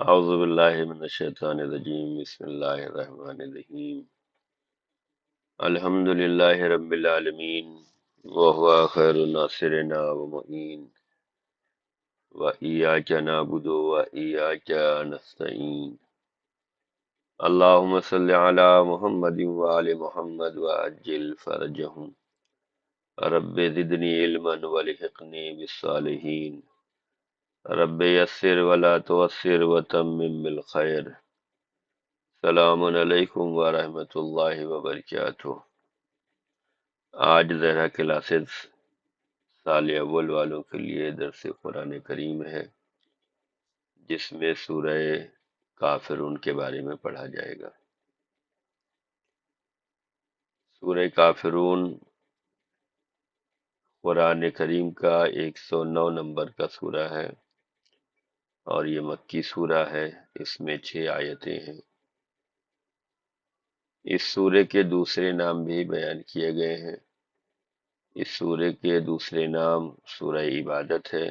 اعوذ باللہ من الشیطان الرجیم بسم اللہ الرحمن الرحیم الحمد للہ رب العالمین وهو خیر ناصرنا ومعین وإیاک نعبد وإیاک نستعین اللہم صل علی محمد وآل محمد وعجل فرجهم رب زدنی علما والحقنی بالصالحین رب یسر ولا تعسر وتمم بالخیر السلام علیکم ورحمۃ اللہ وبرکاتہ۔ آج زہرا کلاسز سال اول والوں کے لیے درس قرآن کریم ہے، جس میں سورہ کافرون کے بارے میں پڑھا جائے گا۔ سورہ کافرون قرآن کریم کا 109 نمبر کا سورہ ہے اور یہ مکی سورہ ہے۔ اس میں 6 آیتیں ہیں۔ اس سورہ کے دوسرے نام بھی بیان کیے گئے ہیں۔ اس سورہ کے دوسرے نام سورہ عبادت ہے،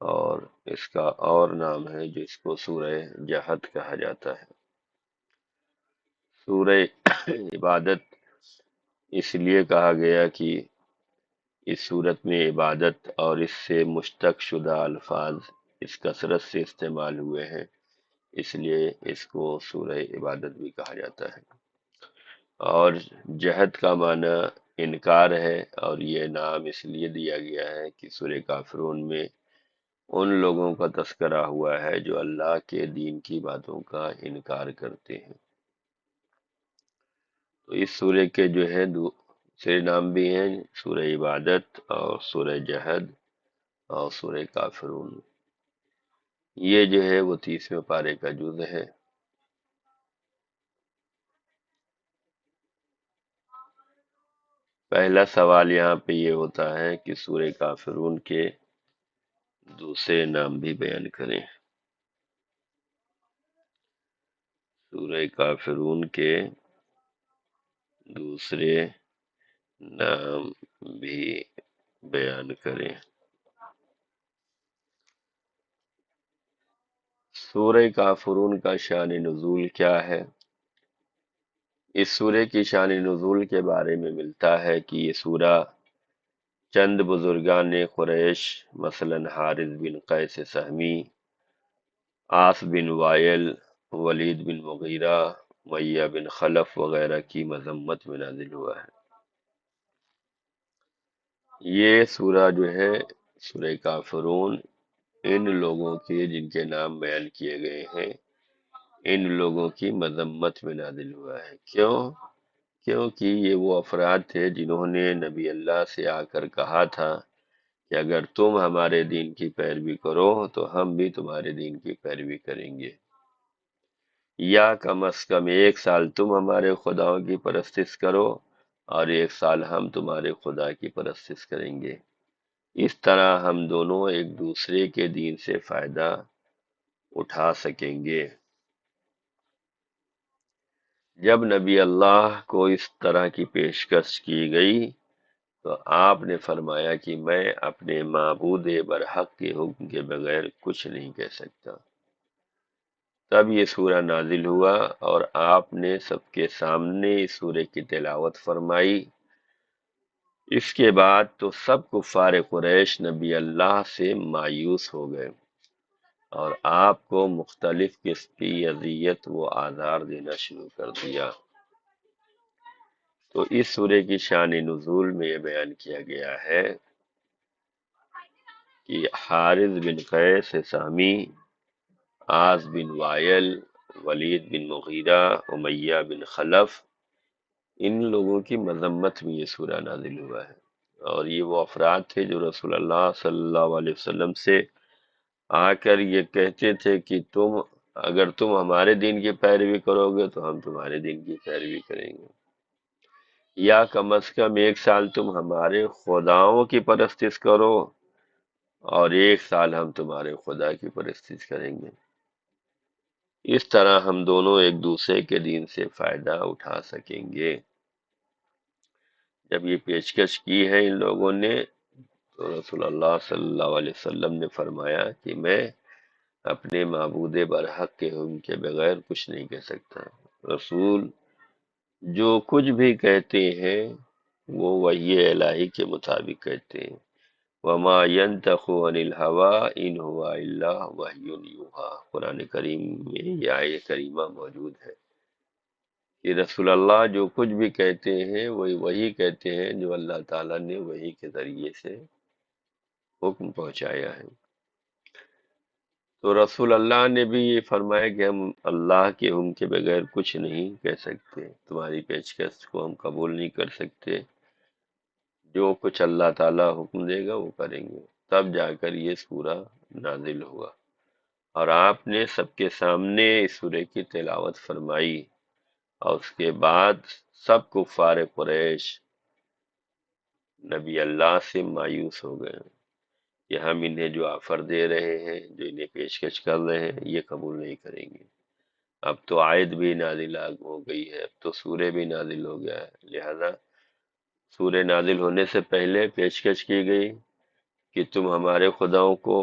اور اس کا اور نام ہے جس کو سورہ جہد کہا جاتا ہے۔ سورہ عبادت اس لیے کہا گیا کہ اس صورت میں عبادت اور اس سے مشتق شدہ الفاظ اس کثرت سے استعمال ہوئے ہیں، اس لیے اس کو سورہ عبادت بھی کہا جاتا ہے۔ اور جہد کا معنی انکار ہے، اور یہ نام اس لیے دیا گیا ہے کہ سورہ کافرون میں ان لوگوں کا تذکرہ ہوا ہے جو اللہ کے دین کی باتوں کا انکار کرتے ہیں۔ تو اس سورہ کے جو ہے دوسرے نام بھی ہیں، سورہ عبادت اور سورہ جہد اور سورہ کافرون۔ یہ جو ہے وہ 30ویں پارے کا جز ہے۔ پہلا سوال یہاں پہ یہ ہوتا ہے کہ سورہ کافرون کے دوسرے نام بھی بیان کریں۔ سورہ کافرون کے دوسرے نام بھی بیان کریں۔ سورہ کافرون کا شان نزول کیا ہے؟ اس سورہ کی شان نزول کے بارے میں ملتا ہے کہ یہ سورہ چند بزرگان قریش مثلا حارث بن قیس سہمی، عاص بن وائل، ولید بن مغیرہ، امیہ بن خلف وغیرہ کی مذمت میں نازل ہوا ہے۔ یہ سورہ جو ہے سورہ کافرون ان لوگوں کے جن کے نام بیان کیے گئے ہیں، ان لوگوں کی مذمت میں نازل ہوا ہے۔ کیونکہ یہ وہ افراد تھے جنہوں نے نبی اللہ سے آ کر کہا تھا کہ اگر تم ہمارے دین کی پیروی کرو تو ہم بھی تمہارے دین کی پیروی کریں گے، یا کم از کم 1 سال تم ہمارے خداؤں کی پرستش کرو اور 1 سال ہم تمہارے خدا کی پرستش کریں گے۔ اس طرح ہم دونوں ایک دوسرے کے دین سے فائدہ اٹھا سکیں گے۔ جب نبی اللہ کو اس طرح کی پیشکش کی گئی تو آپ نے فرمایا کہ میں اپنے معبود برحق کے حکم کے بغیر کچھ نہیں کہہ سکتا۔ تب یہ سورہ نازل ہوا اور آپ نے سب کے سامنے اس سورہ کی تلاوت فرمائی۔ اس کے بعد تو سب کفار قریش نبی اللہ سے مایوس ہو گئے اور آپ کو مختلف قسم کی اذیت و آزار دینا شروع کر دیا۔ تو اس سورہ کی شان نزول میں یہ بیان کیا گیا ہے کہ حارث بن قیس سہمی، عاص بن وائل، ولید بن مغیرہ، امیہ بن خلف، ان لوگوں کی مذمت میں یہ سورہ نازل ہوا ہے۔ اور یہ وہ افراد تھے جو رسول اللہ صلی اللہ علیہ وسلم سے آ کر یہ کہتے تھے کہ اگر تم ہمارے دین کی پیروی کرو گے تو ہم تمہارے دین کی پیروی کریں گے، یا کم از کم 1 سال تم ہمارے خداؤں کی پرستش کرو اور 1 سال ہم تمہارے خدا کی پرستش کریں گے۔ اس طرح ہم دونوں ایک دوسرے کے دین سے فائدہ اٹھا سکیں گے۔ جب یہ پیشکش کی ہے ان لوگوں نے تو رسول اللہ صلی اللہ علیہ وسلم نے فرمایا کہ میں اپنے معبود برحق کے حکم کے بغیر کچھ نہیں کہہ سکتا۔ رسول جو کچھ بھی کہتے ہیں وہ وحی الہی کے مطابق کہتے ہیں۔ وما ينطق عن الهوى ان هو الا وحی یوحی، قرآن کریم میں یہ آیت کریمہ موجود ہے کہ رسول اللہ جو کچھ بھی کہتے ہیں وہی کہتے ہیں جو اللہ تعالیٰ نے وحی کے ذریعے سے حکم پہنچایا ہے۔ تو رسول اللہ نے بھی یہ فرمایا کہ ہم اللہ کے حکم کے بغیر کچھ نہیں کہہ سکتے، تمہاری پیشکش کو ہم قبول نہیں کر سکتے، جو کچھ اللہ تعالیٰ حکم دے گا وہ کریں گے۔ تب جا کر یہ سورہ نازل ہوا، اور آپ نے سب کے سامنے اس سورہ کی تلاوت فرمائی، اور اس کے بعد سب کفار قریش نبی اللہ سے مایوس ہو گئے کہ ہم انہیں جو آفر دے رہے ہیں، جو انہیں پیشکش کر رہے ہیں، یہ قبول نہیں کریں گے۔ اب تو آیت بھی نازل ہو گئی ہے، اب تو سورہ بھی نازل ہو گیا ہے، لہذا سورہ نازل ہونے سے پہلے پیشکش کی گئی کہ تم ہمارے خداؤں کو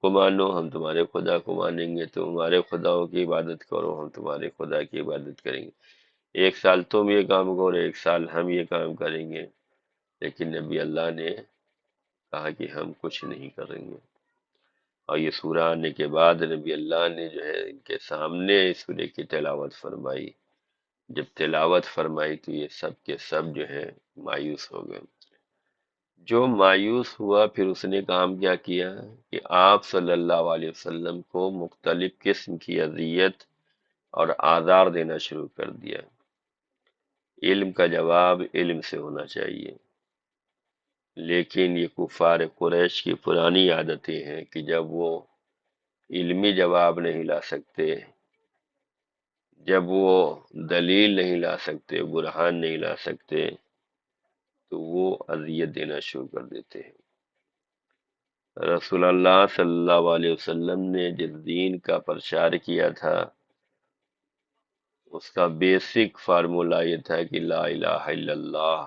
مانو، ہم تمہارے خدا کو مانیں گے، تم ہمارے خداؤں کی عبادت کرو، ہم تمہارے خدا کی عبادت کریں گے۔ ایک سال تم یہ کام کرو، ایک سال ہم یہ کام کریں گے، لیکن نبی اللہ نے کہا کہ ہم کچھ نہیں کریں گے۔ اور یہ سورہ آنے کے بعد نبی اللہ نے جو ہے ان کے سامنے اس سورہ کی تلاوت فرمائی۔ جب تلاوت فرمائی تو یہ سب کے سب جو ہے مایوس ہو گئے۔ جو مایوس ہوا پھر اس نے کام کیا کیا کہ آپ صلی اللہ علیہ وسلم کو مختلف قسم کی اذیت اور آزار دینا شروع کر دیا۔ علم کا جواب علم سے ہونا چاہیے، لیکن یہ کفار قریش کی پرانی عادتیں ہیں کہ جب وہ علمی جواب نہیں لا سکتے، جب وہ دلیل نہیں لا سکتے، برہان نہیں لا سکتے، تو وہ اذیت دینا شروع کر دیتے ہیں۔ رسول اللہ صلی اللہ علیہ وسلم نے جس دین کا پرچار کیا تھا اس کا بیسک فارمولہ یہ تھا کہ لا الہ الا اللہ،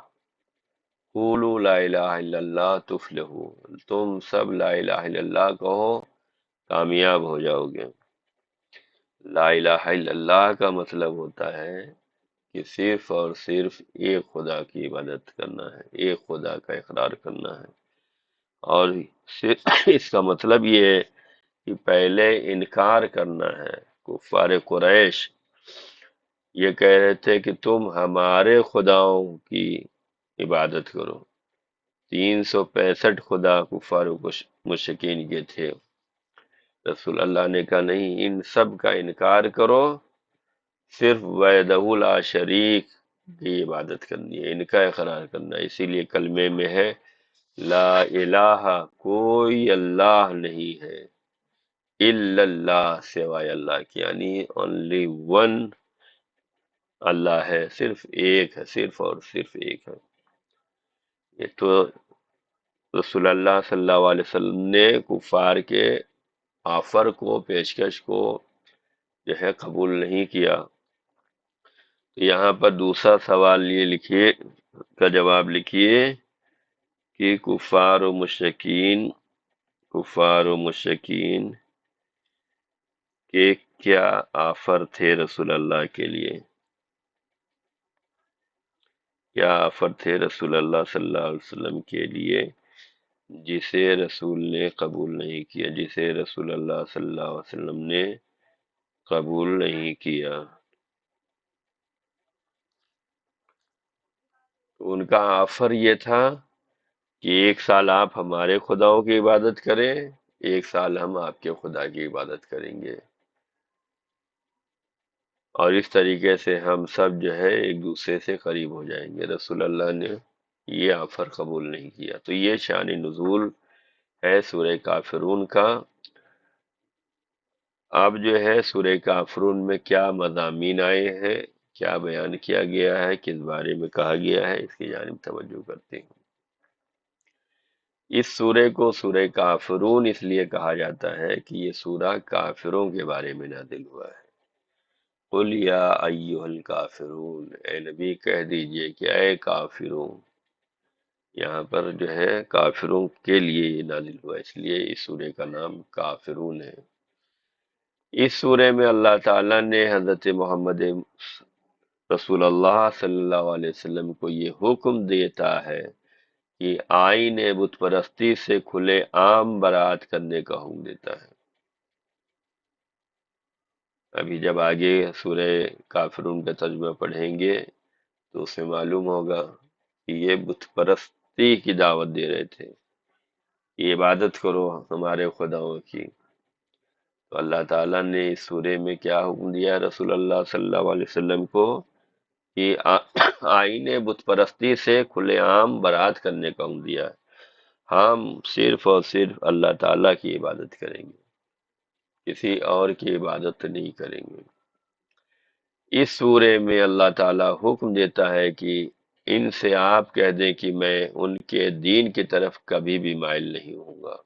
قولوا لا الہ الا اللہ تفلحوا، تم سب لا الہ الا اللہ کہو کامیاب ہو جاؤ گے۔ لا الہ الا اللہ کا مطلب ہوتا ہے کہ صرف اور صرف ایک خدا کی عبادت کرنا ہے، ایک خدا کا اقرار کرنا ہے، اور صرف اس کا مطلب یہ ہے کہ پہلے انکار کرنا ہے۔ کفار قریش یہ کہہ رہے تھے کہ تم ہمارے خداؤں کی عبادت کرو۔ 365 خدا کفار و مشرکین کے تھے۔ رسول اللہ نے کہا نہیں، ان سب کا انکار کرو، صرف وحدہ لا شریک کی عبادت کرنی ہے، ان کا اقرار کرنا ہے۔ اسی لیے کلمے میں ہے لا الہ، کوئی اللہ نہیں ہے، الا اللہ، سوائے اللہ کی، یعنی اونلی ون اللہ ہے، صرف ایک ہے، صرف اور صرف ایک ہے۔ یہ تو رسول اللہ صلی اللہ علیہ وسلم نے کفار کے آفر کو، پیشکش کو جو ہے قبول نہیں کیا۔ تو یہاں پر دوسرا سوال یہ لکھیے، کا جواب لکھیے کہ کفار و مشرکین کے کیا آفر تھے رسول اللہ کے لیے، کیا آفر تھے رسول اللہ صلی اللہ علیہ وسلم کے لیے جسے رسول نے قبول نہیں کیا، جسے رسول اللہ صلی اللہ علیہ وسلم نے قبول نہیں کیا۔ ان کا آفر یہ تھا کہ ایک سال آپ ہمارے خداؤں کی عبادت کریں، ایک سال ہم آپ کے خدا کی عبادت کریں گے، اور اس طریقے سے ہم سب جو ہے ایک دوسرے سے قریب ہو جائیں گے۔ رسول اللہ نے یہ آفر قبول نہیں کیا۔ تو یہ شان نزول ہے سورہ کافرون کا۔ اب جو ہے سورہ کافرون میں کیا مضامین آئے ہیں، کیا بیان کیا گیا ہے، کس بارے میں کہا گیا ہے، اس کی جانب توجہ کرتے ہیں۔ اس سورہ کو سورہ کافرون اس لیے کہا جاتا ہے کہ یہ سورہ کافروں کے بارے میں نازل ہوا ہے۔ قل یا ایھا الکافرون، اے نبی کہہ دیجئے کہ اے کافروں، یہاں پر جو ہے کافروں کے لیے یہ نازل ہوا، اس لیے اس سورہ کا نام کافرون ہے۔ اس سورے میں اللہ تعالیٰ نے حضرت محمد رسول اللہ صلی اللہ علیہ وسلم کو یہ حکم دیتا ہے کہ آئین بت پرستی سے کھلے عام برات کرنے کا حکم دیتا ہے۔ ابھی جب آگے سورہ کافرون کا ترجمہ پڑھیں گے تو اس میں معلوم ہوگا کہ یہ بت پرستی کی دعوت دے رہے تھے، یہ عبادت کرو ہمارے خداؤں کی۔ تو اللہ تعالیٰ نے اس سورے میں کیا حکم دیا رسول اللہ صلی اللہ علیہ وسلم کو کہ آئین بت پرستی سے کھلے عام برات کرنے کا حکم دیا ہے۔ ہم صرف اور صرف اللہ تعالیٰ کی عبادت کریں گے، کسی اور کی عبادت نہیں کریں گے۔ اس سورے میں اللہ تعالیٰ حکم دیتا ہے کہ ان سے آپ کہہ دیں کہ میں ان کے دین کی طرف کبھی بھی مائل نہیں ہوں گا،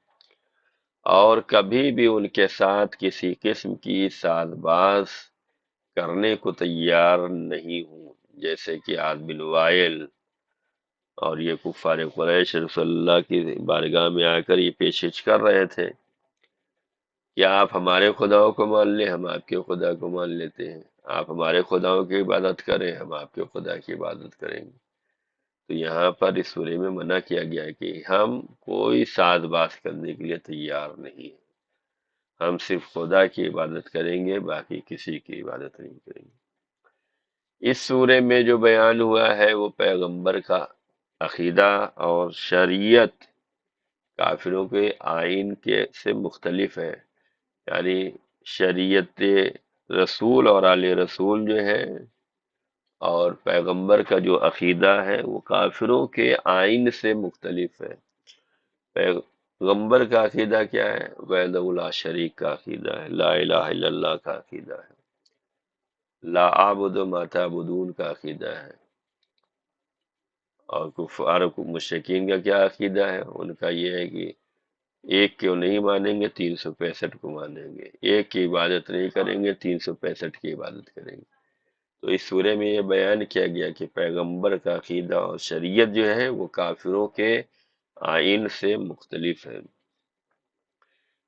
اور کبھی بھی ان کے ساتھ کسی قسم کی ساز باز کرنے کو تیار نہیں ہوں، جیسے کہ عاص بن وائل اور یہ کفار قریش رسول اللہ کی بارگاہ میں آ کر یہ پیشکش کر رہے تھے کہ آپ ہمارے خداؤں کو مان لیں، ہم آپ کے خدا کو مان لیتے ہیں، آپ ہمارے خداؤں کی عبادت کریں، ہم آپ کے خدا کی عبادت کریں گے۔ تو یہاں پر اس سورے میں منع کیا گیا ہے کہ ہم کوئی ساز باز کرنے کے لیے تیار نہیں ہیں، ہم صرف خدا کی عبادت کریں گے، باقی کسی کی عبادت نہیں کریں گے۔ اس سورے میں جو بیان ہوا ہے وہ پیغمبر کا عقیدہ اور شریعت کافروں کے آئین کے سے مختلف ہے، یعنی شریعت رسول اور آل رسول جو ہے اور پیغمبر کا جو عقیدہ ہے وہ کافروں کے آئین سے مختلف ہے۔ پیغمبر کا عقیدہ کیا ہے؟ وحدہ لا شریک کا عقیدہ ہے، لا الہ الا اللہ کا عقیدہ ہے، لا اعبد ما تعبدون کا عقیدہ ہے۔ اور کفار و مشرکین کا کیا عقیدہ ہے؟ ان کا یہ ہے کہ ایک کو نہیں مانیں گے 365 کو مانیں گے، ایک کی عبادت نہیں کریں گے 365 کی عبادت کریں گے۔ تو اس سورے میں یہ بیان کیا گیا کہ پیغمبر کا عقیدہ اور شریعت جو ہے وہ کافروں کے آئین سے مختلف ہے۔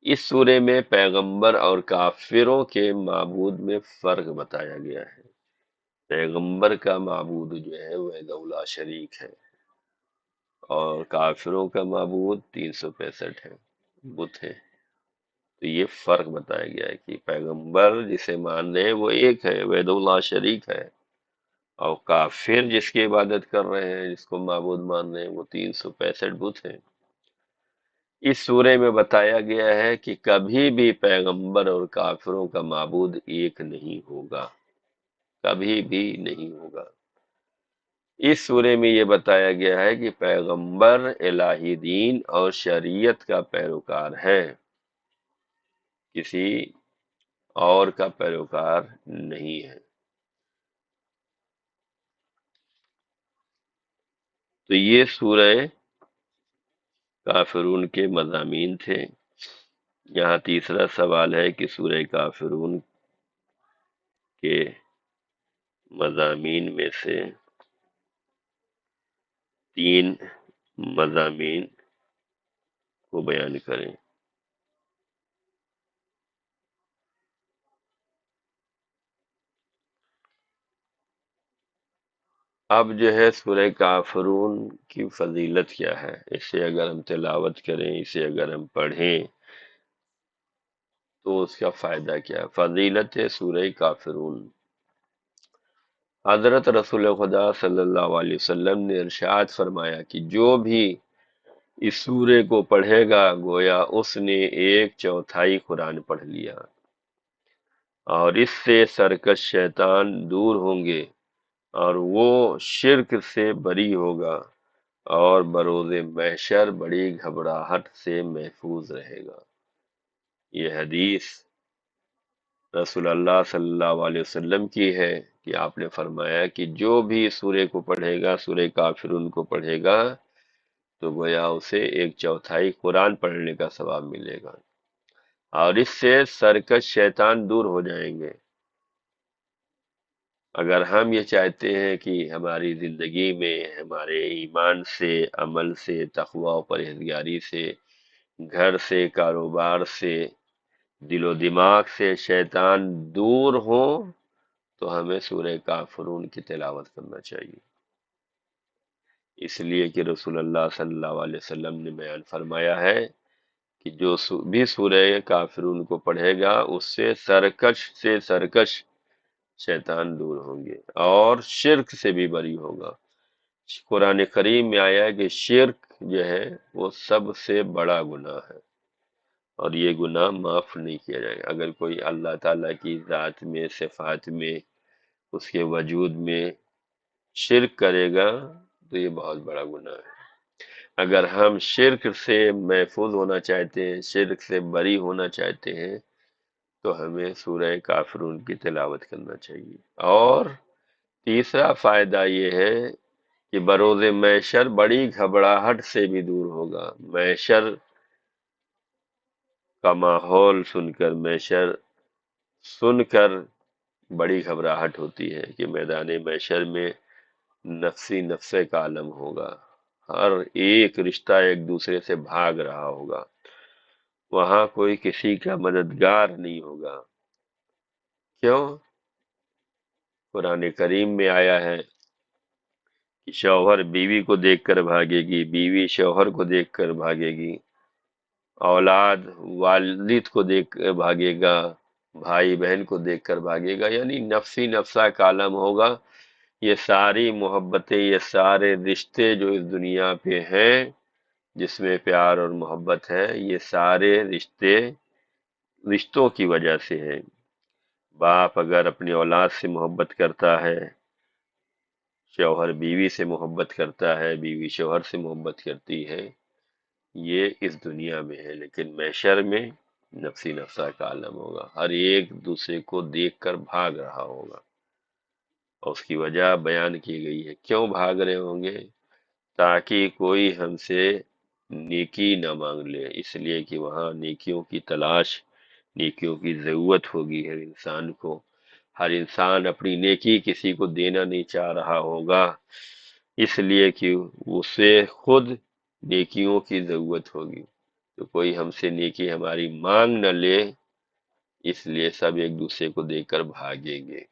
اس سورے میں پیغمبر اور کافروں کے معبود میں فرق بتایا گیا ہے۔ پیغمبر کا معبود جو ہے وہ لا شریک ہے، اور کافروں کا معبود 365 ہے، بت ہے۔ تو یہ فرق بتایا گیا ہے کہ پیغمبر جسے مان رہے ہیں وہ ایک ہے، وحدہ اللہ شریک ہے، اور کافر جس کی عبادت کر رہے ہیں، جس کو معبود مان رہے ہیں، وہ 365 بت ہیں۔ اس سورے میں بتایا گیا ہے کہ کبھی بھی پیغمبر اور کافروں کا معبود ایک نہیں ہوگا، کبھی بھی نہیں ہوگا۔ اس سورے میں یہ بتایا گیا ہے کہ پیغمبر الہی دین اور شریعت کا پیروکار ہے، کسی اور کا پیروکار نہیں ہے۔ تو یہ سورہ کافرون کے مضامین تھے۔ یہاں تیسرا سوال ہے کہ سورہ کافرون کے مضامین میں سے 3 مضامین کو بیان کریں۔ اب جو ہے سورہ کافرون کی فضیلت کیا ہے، اسے اگر ہم تلاوت کریں، اسے اگر ہم پڑھیں تو اس کا فائدہ کیا ہے؟ فضیلت سورہ کافرون، حضرت رسول خدا صلی اللہ علیہ وسلم نے ارشاد فرمایا کہ جو بھی اس سورے کو پڑھے گا گویا اس نے 1/4 قرآن پڑھ لیا، اور اس سے سرکش شیطان دور ہوں گے، اور وہ شرک سے بری ہوگا، اور بروز محشر بڑی گھبراہٹ سے محفوظ رہے گا۔ یہ حدیث رسول اللہ صلی اللہ علیہ وسلم کی ہے کہ آپ نے فرمایا کہ جو بھی سورے کو پڑھے گا، سورہ کافرون کو پڑھے گا، تو گویا اسے 1/4 قرآن پڑھنے کا ثواب ملے گا، اور اس سے سرکش شیطان دور ہو جائیں گے۔ اگر ہم یہ چاہتے ہیں کہ ہماری زندگی میں ہمارے ایمان سے، عمل سے، تقوی و پرہیزگاری سے، گھر سے، کاروبار سے، دل و دماغ سے شیطان دور ہوں تو ہمیں سورہ کافرون کی تلاوت کرنا چاہیے، اس لیے کہ رسول اللہ صلی اللہ علیہ وسلم نے بیان فرمایا ہے کہ جو بھی سورہ کافرون کو پڑھے گا اس سے سرکش شیطان دور ہوں گے اور شرک سے بھی بری ہوگا۔ قرآن کریم میں آیا ہے کہ شرک جو ہے وہ سب سے بڑا گناہ ہے اور یہ گناہ معاف نہیں کیا جائے گا۔ اگر کوئی اللہ تعالیٰ کی ذات میں، صفات میں، اس کے وجود میں شرک کرے گا تو یہ بہت بڑا گناہ ہے۔ اگر ہم شرک سے محفوظ ہونا چاہتے ہیں، شرک سے بری ہونا چاہتے ہیں، تو ہمیں سورہ کافرون کی تلاوت کرنا چاہیے۔ اور تیسرا فائدہ یہ ہے کہ بروز محشر بڑی گھبراہٹ سے بھی دور ہوگا۔ محشر کا ماحول سن کر، محشر سن کر بڑی گھبراہٹ ہوتی ہے کہ میدان محشر میں نفسی نفسے کا عالم ہوگا، ہر ایک رشتہ ایک دوسرے سے بھاگ رہا ہوگا، وہاں کوئی کسی کا مددگار نہیں ہوگا۔ کیوں؟ قرآن کریم میں آیا ہے کہ شوہر بیوی کو دیکھ کر بھاگے گی، بیوی شوہر کو دیکھ کر بھاگے گی، اولاد والد کو دیکھ کر بھاگے گا، بھائی بہن کو دیکھ کر بھاگے گا، یعنی نفسی نفسہ کا عالم ہوگا۔ یہ ساری محبتیں، یہ سارے رشتے جو اس دنیا پہ ہیں جس میں پیار اور محبت ہے، یہ سارے رشتوں کی وجہ سے ہیں۔ باپ اگر اپنی اولاد سے محبت کرتا ہے، شوہر بیوی سے محبت کرتا ہے، بیوی شوہر سے محبت کرتی ہے، یہ اس دنیا میں ہے، لیکن محشر میں نفسی نفسہ کا عالم ہوگا، ہر ایک دوسرے کو دیکھ کر بھاگ رہا ہوگا، اور اس کی وجہ بیان کی گئی ہے۔ کیوں بھاگ رہے ہوں گے؟ تاکہ کوئی ہم سے نیکی نہ مانگ لے، اس لیے کہ وہاں نیکیوں کی تلاش، نیکیوں کی ضرورت ہوگی ہر انسان کو۔ ہر انسان اپنی نیکی کسی کو دینا نہیں چاہ رہا ہوگا، اس لیے کہ اسے خود نیکیوں کی ضرورت ہوگی، تو کوئی ہم سے نیکی ہماری مانگ نہ لے، اس لیے سب ایک دوسرے کو دیکھ کر بھاگیں گے۔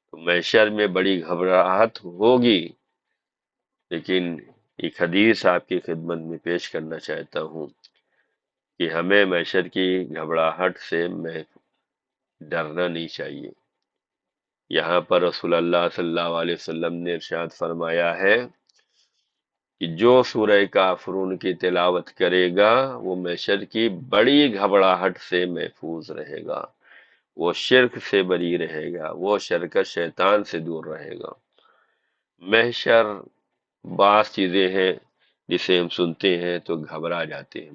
تو محشر میں بڑی گھبراہٹ ہوگی، لیکن ایک حدیث آپ کی خدمت میں پیش کرنا چاہتا ہوں کہ ہمیں محشر کی گھبراہٹ سے ڈرنا نہیں چاہیے۔ یہاں پر رسول اللہ صلی اللہ علیہ وسلم نے ارشاد فرمایا ہے کہ جو سورہ کافرون کی تلاوت کرے گا وہ محشر کی بڑی گھبراہٹ سے محفوظ رہے گا، وہ شرک سے بری رہے گا، وہ شرک شیطان سے دور رہے گا۔ محشر بعض چیزیں ہیں جسے ہم سنتے ہیں تو گھبرا جاتے ہیں،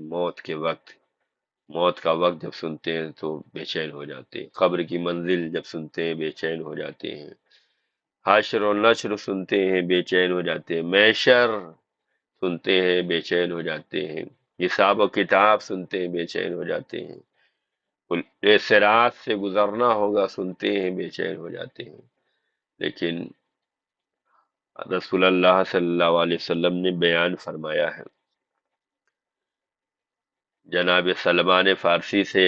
موت کا وقت جب سنتے ہیں تو بے چین ہو جاتے ہیں، قبر کی منزل جب سنتے ہیں بے چین ہو جاتے ہیں، حشر و نشر سنتے ہیں بے چین ہو جاتے ہیں، محشر سنتے ہیں بے چین ہو جاتے ہیں، حساب و کتاب سنتے ہیں بے چین ہو جاتے ہیں، صراط سے گزرنا ہوگا سنتے ہیں بے چین ہو جاتے ہیں۔ لیکن رسول اللہ صلی اللہ علیہ وسلم نے بیان فرمایا ہے، جناب سلمان فارسی سے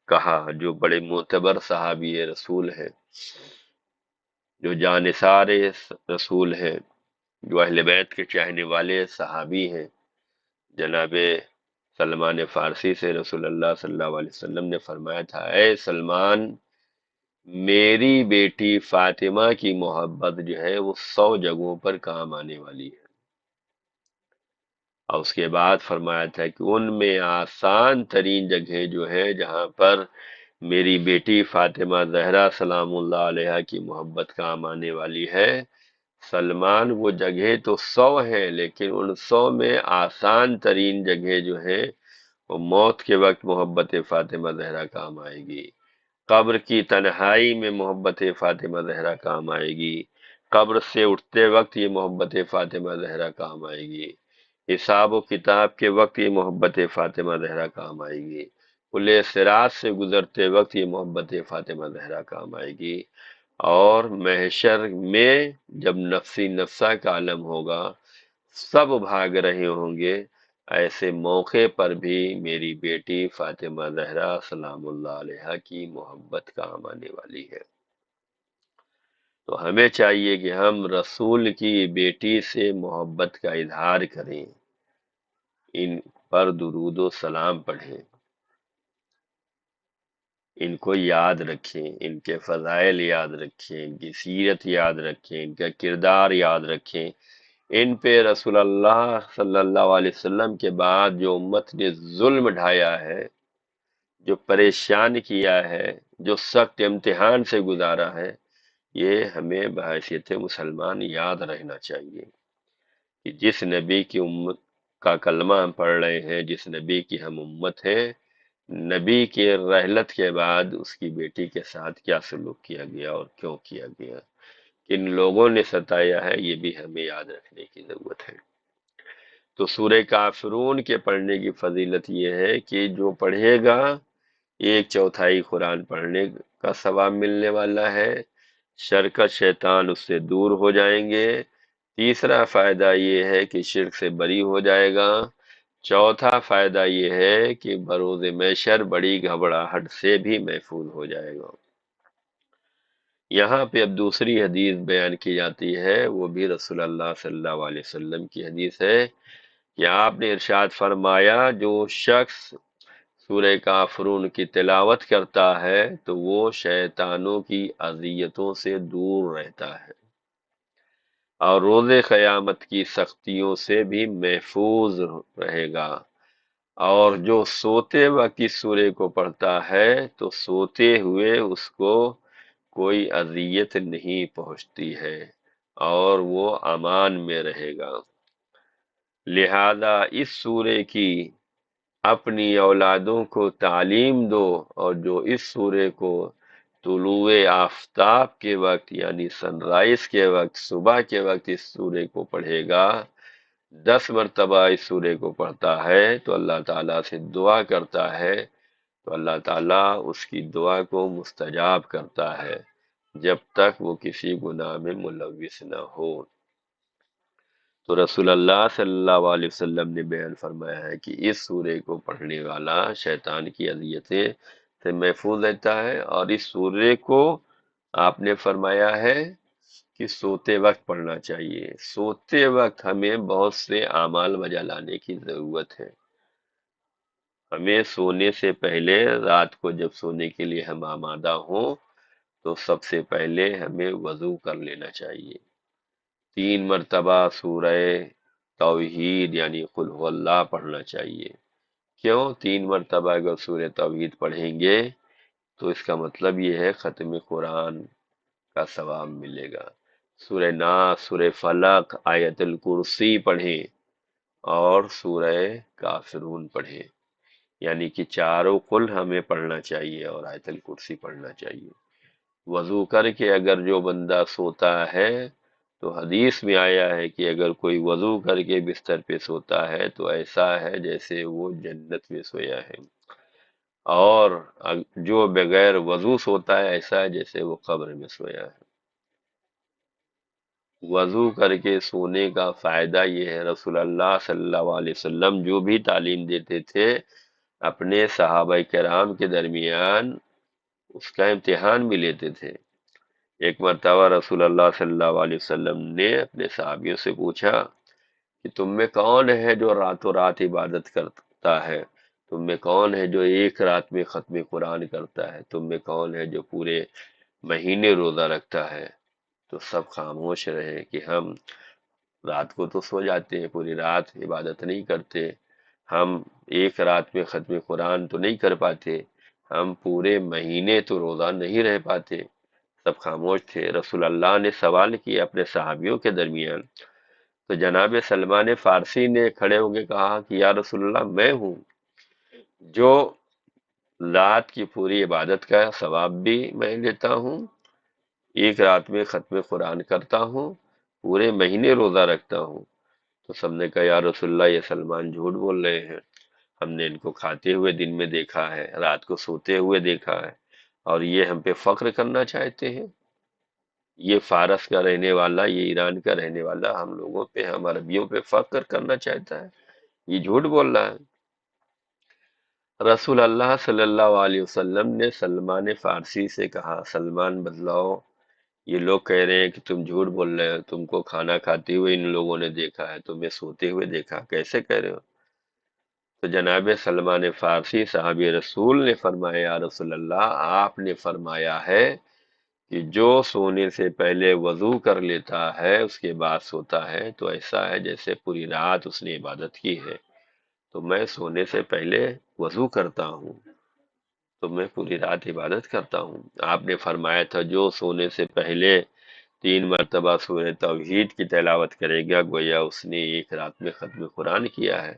کہا، جو بڑے معتبر صحابی رسول ہیں، جو جانثار رسول ہیں، جو اہل بیت کے چاہنے والے صحابی ہیں، جناب سلمان فارسی سے رسول اللہ صلی اللہ علیہ وسلم نے فرمایا تھا، اے سلمان، میری بیٹی فاطمہ کی محبت جو ہے وہ 100 جگہوں پر کام آنے والی ہے، اور اس کے بعد فرمایا تھا کہ ان میں آسان ترین جگہ جو ہے جہاں پر میری بیٹی فاطمہ زہرا سلام اللہ علیہا کی محبت کام آنے والی ہے، سلمان وہ جگہ تو 100 ہیں، لیکن ان 100 میں آسان ترین جگہ جو ہے وہ موت کے وقت محبت فاطمہ زہرا کام آئے گی، قبر کی تنہائی میں محبت فاطمہ زہرا کام آئے گی، قبر سے اٹھتے وقت یہ محبت فاطمہ زہرا کام آئے گی، حساب و کتاب کے وقت یہ محبت فاطمہ زہرا کام آئے گی، پل صراط سے گزرتے وقت یہ محبت فاطمہ زہرا کام آئے گی، اور محشر میں جب نفسی نفسہ کا عالم ہوگا، سب بھاگ رہے ہوں گے، ایسے موقع پر بھی میری بیٹی فاطمہ زہرا سلام اللہ علیہا کی محبت کام آنے والی ہے۔ تو ہمیں چاہیے کہ ہم رسول کی بیٹی سے محبت کا اظہار کریں، ان پر درود و سلام پڑھیں، ان کو یاد رکھیں، ان کے فضائل یاد رکھیں، ان کی سیرت یاد رکھیں، ان کا کردار یاد رکھیں۔ ان پہ رسول اللہ صلی اللہ علیہ وسلم کے بعد جو امت نے ظلم ڈھایا ہے، جو پریشان کیا ہے، جو سخت امتحان سے گزارا ہے، یہ ہمیں بحیثیت مسلمان یاد رہنا چاہیے کہ جس نبی کی امت کا کلمہ ہم پڑھ رہے ہیں، جس نبی کی ہم امت ہیں، نبی کے رحلت کے بعد اس کی بیٹی کے ساتھ کیا سلوک کیا گیا اور کیوں کیا گیا، کن لوگوں نے ستایا ہے، یہ بھی ہمیں یاد رکھنے کی ضرورت ہے۔ تو سورہ کافرون کے پڑھنے کی فضیلت یہ ہے کہ جو پڑھے گا 1/4 قرآن پڑھنے کا ثواب ملنے والا ہے، شر شیطان اس سے دور ہو جائیں گے۔ تیسرا فائدہ یہ ہے کہ شرک سے بری ہو جائے گا۔ چوتھا فائدہ یہ ہے کہ بروز محشر بڑی گھبراہٹ سے بھی محفوظ ہو جائے گا۔ یہاں پہ اب دوسری حدیث بیان کی جاتی ہے، وہ بھی رسول اللہ صلی اللہ علیہ وسلم کی حدیث ہے کہ آپ نے ارشاد فرمایا، جو شخص سورہ کافرون کی تلاوت کرتا ہے تو وہ شیطانوں کی اذیتوں سے دور رہتا ہے اور روز قیامت کی سختیوں سے بھی محفوظ رہے گا، اور جو سوتے وقت اس سورہ کو پڑھتا ہے تو سوتے ہوئے اس کو کوئی اذیت نہیں پہنچتی ہے اور وہ امان میں رہے گا۔ لہذا اس سورہ کی اپنی اولادوں کو تعلیم دو، اور جو اس سورہ کو طلوع آفتاب کے وقت یعنی سن رائز کے وقت، صبح کے وقت اس سورہ کو پڑھے گا، 10 مرتبہ اس سورہ کو پڑھتا ہے تو اللہ تعالیٰ سے دعا کرتا ہے، تو اللہ تعالیٰ اس کی دعا کو مستجاب کرتا ہے جب تک وہ کسی گناہ میں ملوث نہ ہو۔ تو رسول اللہ صلی اللہ علیہ وسلم نے بیان فرمایا ہے کہ اس سورہ کو پڑھنے والا شیطان کی اذیتیں سے محفوظ رہتا ہے، اور اس سورہ کو آپ نے فرمایا ہے کہ سوتے وقت پڑھنا چاہیے۔ سوتے وقت ہمیں بہت سے اعمال بجا لانے کی ضرورت ہے۔ ہمیں سونے سے پہلے، رات کو جب سونے کے لیے ہم آمادہ ہوں، تو سب سے پہلے ہمیں وضو کر لینا چاہیے۔ 3 مرتبہ سورہ توحید یعنی قل هو اللہ پڑھنا چاہیے۔ کیوں 3 مرتبہ اگر سورہ توحید پڑھیں گے تو اس کا مطلب یہ ہے ختم قرآن کا ثواب ملے گا۔ سورہ ناس، سورہ فلق، آیت الکرسی پڑھیں اور سورہ کافرون پڑھیں، یعنی کہ چاروں قل ہمیں پڑھنا چاہیے اور آیت الکرسی پڑھنا چاہیے۔ وضو کر کے اگر جو بندہ سوتا ہے تو حدیث میں آیا ہے کہ اگر کوئی وضو کر کے بستر پہ سوتا ہے تو ایسا ہے جیسے وہ جنت میں سویا ہے، اور جو بغیر وضو سوتا ہے ایسا ہے جیسے وہ قبر میں سویا ہے۔ وضو کر کے سونے کا فائدہ یہ ہے، رسول اللہ صلی اللہ علیہ وسلم جو بھی تعلیم دیتے تھے اپنے صحابہ کرام کے درمیان اس کا امتحان بھی لیتے تھے۔ ایک مرتبہ رسول اللہ صلی اللہ علیہ وسلم نے اپنے صحابیوں سے پوچھا کہ تم میں کون ہے جو راتوں رات عبادت کرتا ہے، تم میں کون ہے جو ایک رات میں ختم قرآن کرتا ہے، تم میں کون ہے جو پورے مہینے روزہ رکھتا ہے؟ تو سب خاموش رہے کہ ہم رات کو تو سو جاتے ہیں، پوری رات عبادت نہیں کرتے، ہم ایک رات میں ختم قرآن تو نہیں کر پاتے، ہم پورے مہینے تو روزہ نہیں رہ پاتے۔ سب خاموش تھے۔ رسول اللہ نے سوال کیا اپنے صحابیوں کے درمیان، تو جناب سلمان فارسی نے کھڑے ہو کے کہا کہ یا رسول اللہ، میں ہوں جو رات کی پوری عبادت کا ثواب بھی میں لیتا ہوں، ایک رات میں ختم قرآن کرتا ہوں، پورے مہینے روزہ رکھتا ہوں۔ تو سب نے کہا یا رسول اللہ، یہ سلمان جھوٹ بول رہے ہیں، ہم نے ان کو کھاتے ہوئے دن میں دیکھا ہے، رات کو سوتے ہوئے دیکھا ہے، اور یہ ہم پہ فخر کرنا چاہتے ہیں۔ یہ فارس کا رہنے والا، یہ ایران کا رہنے والا ہم لوگوں پہ، ہم عربیوں پہ فخر کرنا چاہتا ہے؟ یہ جھوٹ بول رہا ہے۔ رسول اللہ صلی اللہ علیہ وسلم نے سلمان فارسی سے کہا، سلمان بتلاؤ، یہ لوگ کہہ رہے ہیں کہ تم جھوٹ بول رہے ہو، تم کو کھانا کھاتے ہوئے ان لوگوں نے دیکھا ہے، تمہیں سوتے ہوئے دیکھا، کیسے کہہ رہے ہو؟ تو جناب سلمان فارسی صحابی رسول نے فرمایا، یا رسول اللہ، آپ نے فرمایا ہے کہ جو سونے سے پہلے وضو کر لیتا ہے اس کے بعد سوتا ہے تو ایسا ہے جیسے پوری رات اس نے عبادت کی ہے۔ تو میں سونے سے پہلے وضو کرتا ہوں، تو میں پوری رات عبادت کرتا ہوں۔ آپ نے فرمایا تھا جو سونے سے پہلے 3 مرتبہ سورہ توحید کی تلاوت کرے گا گویا اس نے ایک رات میں ختم قرآن کیا ہے۔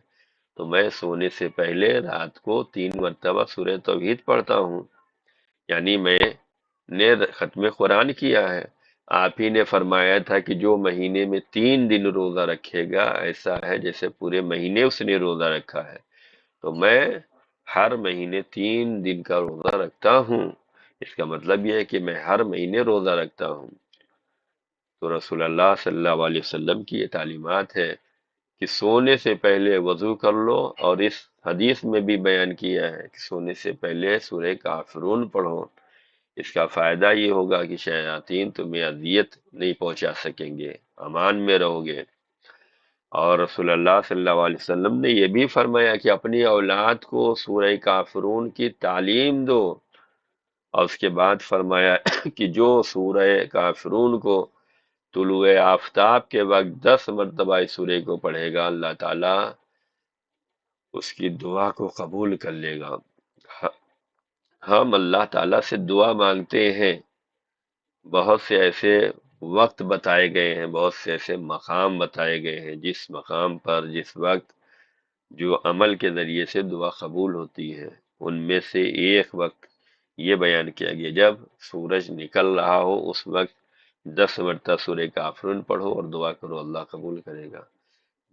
تو میں سونے سے پہلے رات کو 3 مرتبہ سورہ توحید پڑھتا ہوں، یعنی میں نے ختم قرآن کیا ہے۔ آپ ہی نے فرمایا تھا کہ جو مہینے میں 3 دن روزہ رکھے گا ایسا ہے جیسے پورے مہینے اس نے روزہ رکھا ہے۔ تو میں ہر مہینے 3 دن کا روزہ رکھتا ہوں، اس کا مطلب یہ ہے کہ میں ہر مہینے روزہ رکھتا ہوں۔ تو رسول اللہ صلی اللہ علیہ وسلم کی یہ تعلیمات ہے کہ سونے سے پہلے وضو کر لو، اور اس حدیث میں بھی بیان کیا ہے کہ سونے سے پہلے سورہ کافرون پڑھو۔ اس کا فائدہ یہ ہوگا کہ شیاطین تمہیں اذیت نہیں پہنچا سکیں گے، امان میں رہو گے۔ اور رسول اللہ صلی اللہ علیہ وسلم نے یہ بھی فرمایا کہ اپنی اولاد کو سورہ کافرون کی تعلیم دو، اور اس کے بعد فرمایا کہ جو سورہ کافرون کو طلوع آفتاب کے وقت 10 مرتبہ اس سورہ کو پڑھے گا، اللہ تعالیٰ اس کی دعا کو قبول کر لے گا۔ ہم اللہ تعالیٰ سے دعا مانگتے ہیں، بہت سے ایسے وقت بتائے گئے ہیں، بہت سے ایسے مقام بتائے گئے ہیں جس مقام پر جس وقت جو عمل کے ذریعے سے دعا قبول ہوتی ہے۔ ان میں سے ایک وقت یہ بیان کیا گیا جب سورج نکل رہا ہو اس وقت 10 مرتبہ سورہ کافرون پڑھو اور دعا کرو، اللہ قبول کرے گا۔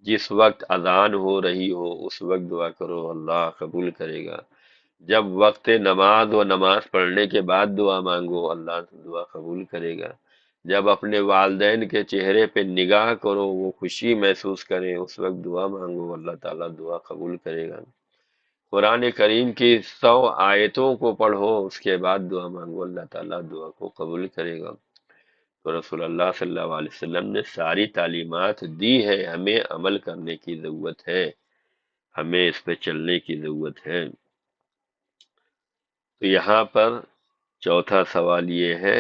جس وقت اذان ہو رہی ہو اس وقت دعا کرو، اللہ قبول کرے گا۔ جب وقت نماز و نماز پڑھنے کے بعد دعا مانگو، اللہ دعا قبول کرے گا۔ جب اپنے والدین کے چہرے پہ نگاہ کرو، وہ خوشی محسوس کریں، اس وقت دعا مانگو، اللہ تعالیٰ دعا قبول کرے گا۔ قرآن کریم کی 100 آیتوں کو پڑھو، اس کے بعد دعا مانگو، اللہ تعالیٰ دعا کو قبول کرے گا۔ تو رسول اللہ صلی اللہ علیہ وسلم نے ساری تعلیمات دی ہے، ہمیں عمل کرنے کی ضرورت ہے، ہمیں اس پہ چلنے کی ضرورت ہے۔ تو یہاں پر چوتھا سوال یہ ہے،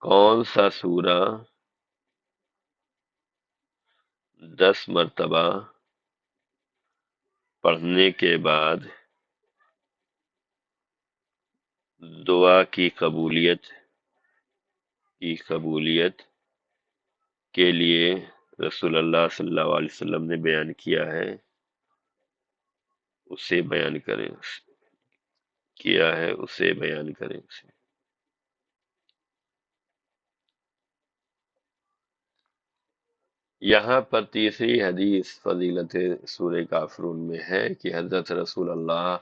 کون سا سورہ 10 مرتبہ پڑھنے کے بعد دعا کی قبولیت کے لیے رسول اللہ صلی اللہ علیہ وسلم نے بیان کیا ہے، اسے بیان کریں، اسے بیان کریں اسے۔ یہاں پر تیسری حدیث فضیلت سورہ کافرون میں ہے کہ حضرت رسول اللہ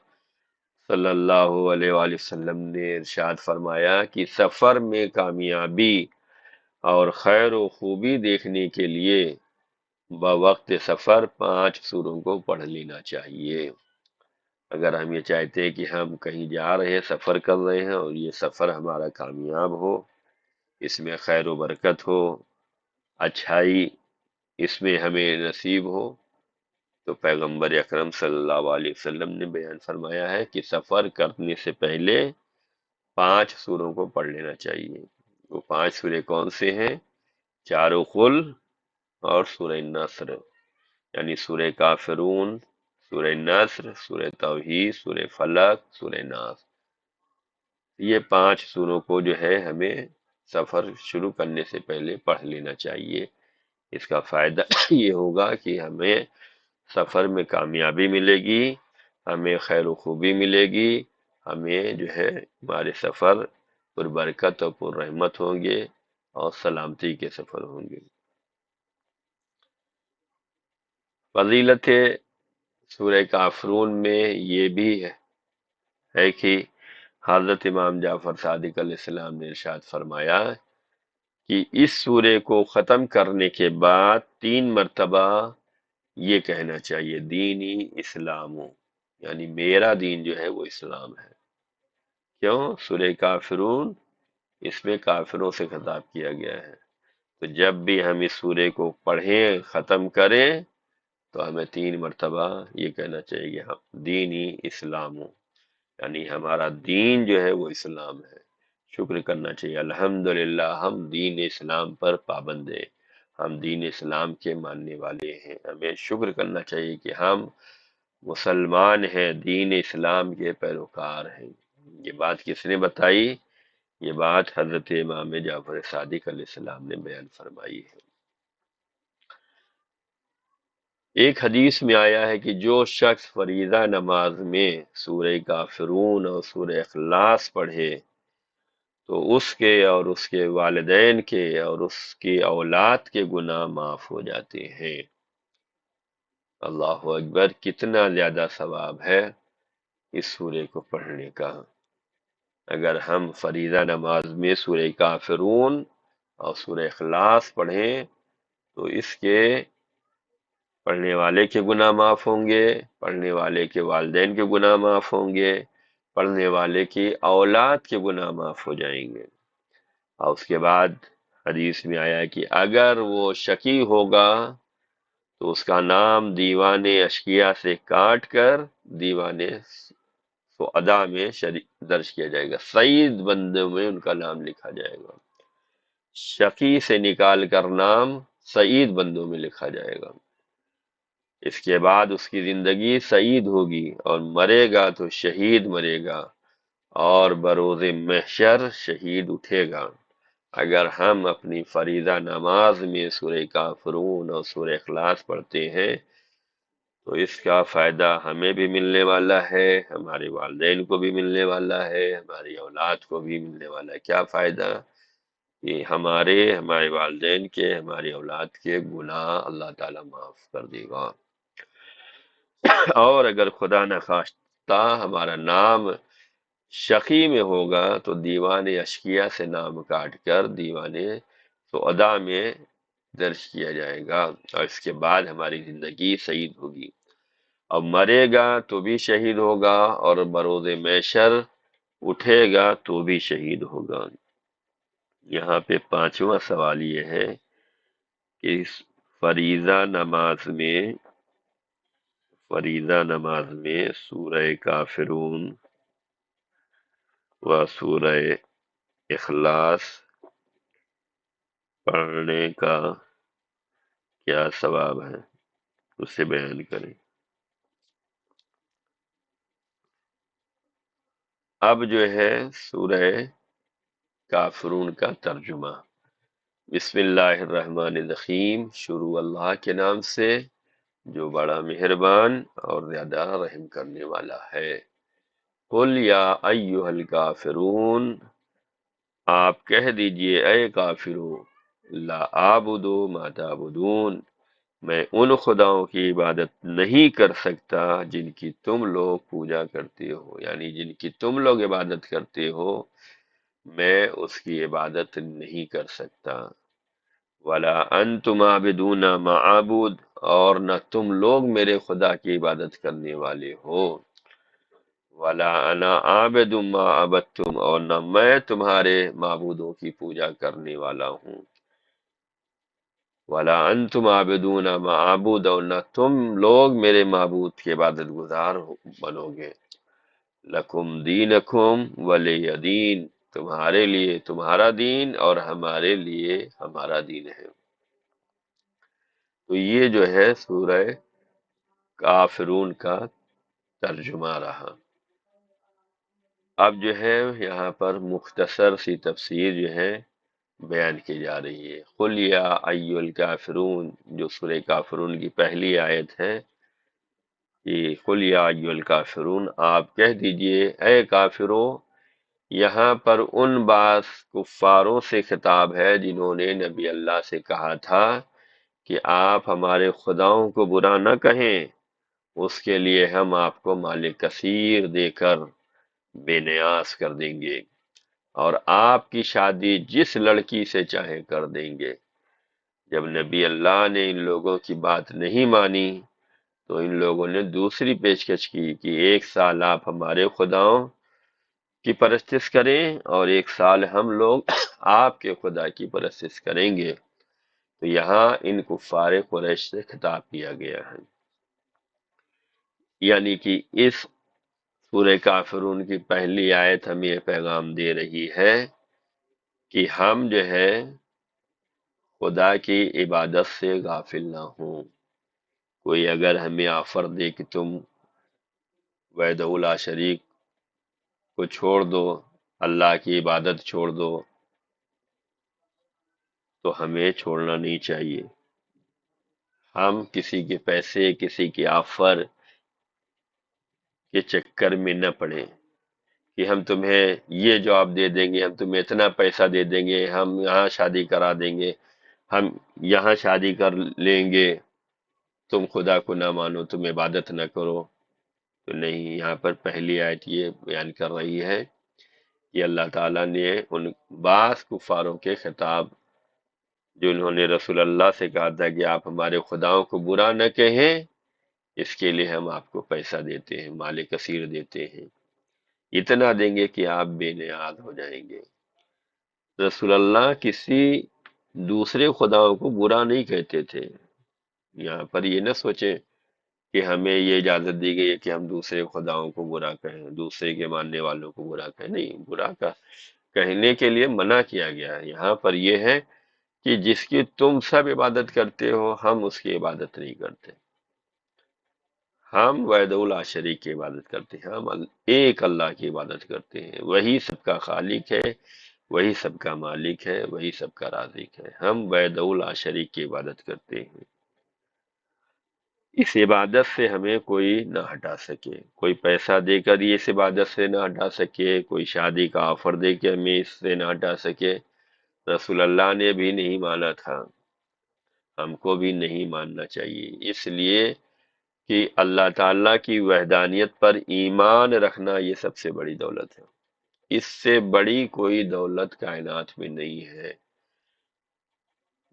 صلی اللہ علیہ وآلہ وسلم نے ارشاد فرمایا کہ سفر میں کامیابی اور خیر و خوبی دیکھنے کے لیے بوقت سفر 5 سوروں کو پڑھ لینا چاہیے۔ اگر ہم یہ چاہتے ہیں کہ ہم کہیں جا رہے ہیں، سفر کر رہے ہیں، اور یہ سفر ہمارا کامیاب ہو، اس میں خیر و برکت ہو، اچھائی اس میں ہمیں نصیب ہو، تو پیغمبر اکرم صلی اللہ علیہ وسلم نے بیان فرمایا ہے کہ سفر کرنے سے پہلے 5 سوروں کو پڑھ لینا چاہیے۔ وہ 5 سورے کون سے ہیں؟ چاروں قل اور سورہ نصر، یعنی سورہ کافرون، سورہ نصر، سورہ توحید، سورہ فلق، سورہ ناس۔ یہ 5 سوروں کو جو ہے ہمیں سفر شروع کرنے سے پہلے پڑھ لینا چاہیے۔ اس کا فائدہ یہ ہوگا کہ ہمیں سفر میں کامیابی ملے گی، ہمیں خیر و خوبی ملے گی، ہمیں جو ہے ہمارے سفر پر برکت اور پر رحمت ہوں گے اور سلامتی کے سفر ہوں گے۔ فضیلت سورہ کافرون میں یہ بھی ہے کہ حضرت امام جعفر صادق علیہ السلام نے ارشاد فرمایا کہ اس سورے کو ختم کرنے کے بعد 3 مرتبہ یہ کہنا چاہیے دینی اسلام، یعنی میرا دین جو ہے وہ اسلام ہے۔ کیوں؟ سورہ کافرون، اس میں کافروں سے خطاب کیا گیا ہے، تو جب بھی ہم اس سورے کو پڑھیں، ختم کریں، تو ہمیں 3 مرتبہ یہ کہنا چاہیے کہ ہم دینی اسلام، یعنی ہمارا دین جو ہے وہ اسلام ہے۔ شکر کرنا چاہیے، الحمدللہ ہم دین اسلام پر پابند ہیں، ہم دین اسلام کے ماننے والے ہیں۔ ہمیں شکر کرنا چاہیے کہ ہم مسلمان ہیں، دین اسلام کے پیروکار ہیں۔ یہ بات کس نے بتائی؟ یہ بات حضرت امام جعفر صادق علیہ السلام نے بیان فرمائی ہے۔ ایک حدیث میں آیا ہے کہ جو شخص فریضہ نماز میں سورہ کافرون اور سورہ اخلاص پڑھے تو اس کے اور اس کے والدین کے اور اس کی اولاد کے گناہ معاف ہو جاتے ہیں۔ اللہ اکبر! کتنا زیادہ ثواب ہے اس سورے کو پڑھنے کا۔ اگر ہم فریضہ نماز میں سورہ کافرون اور سورہ اخلاص پڑھیں تو اس کے پڑھنے والے کے گناہ معاف ہوں گے، پڑھنے والے کے والدین کے گناہ معاف ہوں گے، پڑھنے والے کی اولاد کے گناہ معاف ہو جائیں گے۔ اور اس کے بعد حدیث میں آیا کہ اگر وہ شقی ہوگا تو اس کا نام دیوان اشقیاء سے کاٹ کر دیوان سعداء میں درج کیا جائے گا، سعید بندوں میں ان کا نام لکھا جائے گا۔ شقی سے نکال کر نام سعید بندوں میں لکھا جائے گا۔ اس کے بعد اس کی زندگی سعید ہوگی، اور مرے گا تو شہید مرے گا، اور بروز محشر شہید اٹھے گا۔ اگر ہم اپنی فریضہ نماز میں سورہ کافرون اور سورہ اخلاص پڑھتے ہیں تو اس کا فائدہ ہمیں بھی ملنے والا ہے، ہمارے والدین کو بھی ملنے والا ہے، ہماری اولاد کو بھی ملنے والا ہے۔ کیا فائدہ؟ کہ ہمارے والدین کے، ہماری اولاد کے گناہ اللہ تعالیٰ معاف کر دے گا۔ اور اگر خدا نخواستہ ہمارا نام شقی میں ہوگا تو دیوان اشقیاء سے نام کاٹ کر دیوان سعداء میں درج کیا جائے گا، اور اس کے بعد ہماری زندگی سعید ہوگی۔ اب مرے گا تو بھی شہید ہوگا، اور بروز محشر اٹھے گا تو بھی شہید ہوگا۔ یہاں پہ 5واں سوال یہ ہے کہ فریضہ نماز میں سورہ کافرون و سورہ اخلاص پڑھنے کا کیا ثواب ہے، اسے بیان کریں۔ اب جو ہے سورہ کافرون کا ترجمہ۔ بسم اللہ الرحمن الرحیم، شروع اللہ کے نام سے جو بڑا مہربان اور زیادہ رحم کرنے والا ہے۔ قل یا ایھا الکافرون، آپ کہہ دیجئے اے کافرو، لا اعبد ما تعبدون، میں ان خداؤں کی عبادت نہیں کر سکتا جن کی تم لوگ پوجا کرتے ہو، یعنی جن کی تم لوگ عبادت کرتے ہو میں اس کی عبادت نہیں کر سکتا۔ ولا انتم عابدون ما اعبد، اور نہ تم لوگ میرے خدا کی عبادت کرنے والے ہو۔ ولا انا عابد ما عبدتم، اور نہ میں تمہارے معبودوں کی پوجا کرنے والا ہوں۔ ولا انتم عابدون ما اعبد، اور نہ تم لوگ میرے معبود کے عبادت گزار بنو گے۔ لکم دینکم ولی دین، تمہارے لیے تمہارا دین اور ہمارے لیے ہمارا دین ہے۔ تو یہ جو ہے سورہ کافرون کا ترجمہ رہا۔ اب جو ہے یہاں پر مختصر سی تفسیر جو ہے بیان کی جا رہی ہے۔ قل یا ایھا الکافرون، جو سورہ کافرون کی پہلی آیت ہے، کہ قل یا ایھا الکافرون، آپ کہہ دیجئے اے کافرو۔ یہاں پر ان بعض کفاروں سے خطاب ہے جنہوں نے نبی اللہ سے کہا تھا کہ آپ ہمارے خداؤں کو برا نہ کہیں، اس کے لیے ہم آپ کو مال کثیر دے کر بے نیاز کر دیں گے، اور آپ کی شادی جس لڑکی سے چاہے کر دیں گے۔ جب نبی اللہ نے ان لوگوں کی بات نہیں مانی تو ان لوگوں نے دوسری پیشکش کی کہ 1 سال آپ ہمارے خداؤں کی پرستش کریں اور 1 سال ہم لوگ آپ کے خدا کی پرستش کریں گے۔ تو یہاں ان کفار قریش سے خطاب کیا گیا ہے، یعنی کہ اس سورہ کافرون کی پہلی آیت ہمیں یہ پیغام دے رہی ہے کہ ہم جو ہے خدا کی عبادت سے غافل نہ ہوں۔ کوئی اگر ہمیں آفر دے کہ تم وحدہ لا شریک کو چھوڑ دو، اللہ کی عبادت چھوڑ دو، تو ہمیں چھوڑنا نہیں چاہیے۔ ہم کسی کے پیسے، کسی کے آفر کے چکر میں نہ پڑیں کہ ہم تمہیں یہ جواب دے دیں گے، ہم تمہیں اتنا پیسہ دے دیں گے، ہم یہاں شادی کرا دیں گے، ہم یہاں شادی کر لیں گے، تم خدا کو نہ مانو، تم عبادت نہ کرو۔ تو نہیں، یہاں پر پہلی آیت یہ بیان کر رہی ہے کہ اللہ تعالیٰ نے ان بعض کفاروں کے خطاب جو انہوں نے رسول اللہ سے کہا تھا کہ آپ ہمارے خداؤں کو برا نہ کہیں، اس کے لیے ہم آپ کو پیسہ دیتے ہیں، مال کثیر دیتے ہیں، اتنا دیں گے کہ آپ بے نیاز ہو جائیں گے۔ رسول اللہ کسی دوسرے خداؤں کو برا نہیں کہتے تھے۔ یہاں پر یہ نہ سوچیں کہ ہمیں یہ اجازت دی گئی ہے کہ ہم دوسرے خداؤں کو برا کہیں، دوسرے کے ماننے والوں کو برا کہیں، نہیں، کہنے کے لیے منع کیا گیا ہے۔ یہاں پر یہ ہے کہ جس کی تم سب عبادت کرتے ہو، ہم اس کی عبادت نہیں کرتے۔ ہم وحدہ لا شریک کی عبادت کرتے ہیں، ہم ایک اللہ کی عبادت کرتے ہیں، وہی سب کا خالق ہے، وہی سب کا مالک ہے، وہی سب کا رازق ہے۔ ہم وحدہ لا شریک کی عبادت کرتے ہیں، اس عبادت سے ہمیں کوئی نہ ہٹا سکے، کوئی پیسہ دے کر یہ اس عبادت سے نہ ہٹا سکے، کوئی شادی کا آفر دے کے ہمیں اس سے نہ ہٹا سکے۔ رسول اللہ نے بھی نہیں مانا تھا، ہم کو بھی نہیں ماننا چاہیے، اس لیے کہ اللہ تعالیٰ کی وحدانیت پر ایمان رکھنا یہ سب سے بڑی دولت ہے۔ اس سے بڑی کوئی دولت کائنات میں نہیں ہے۔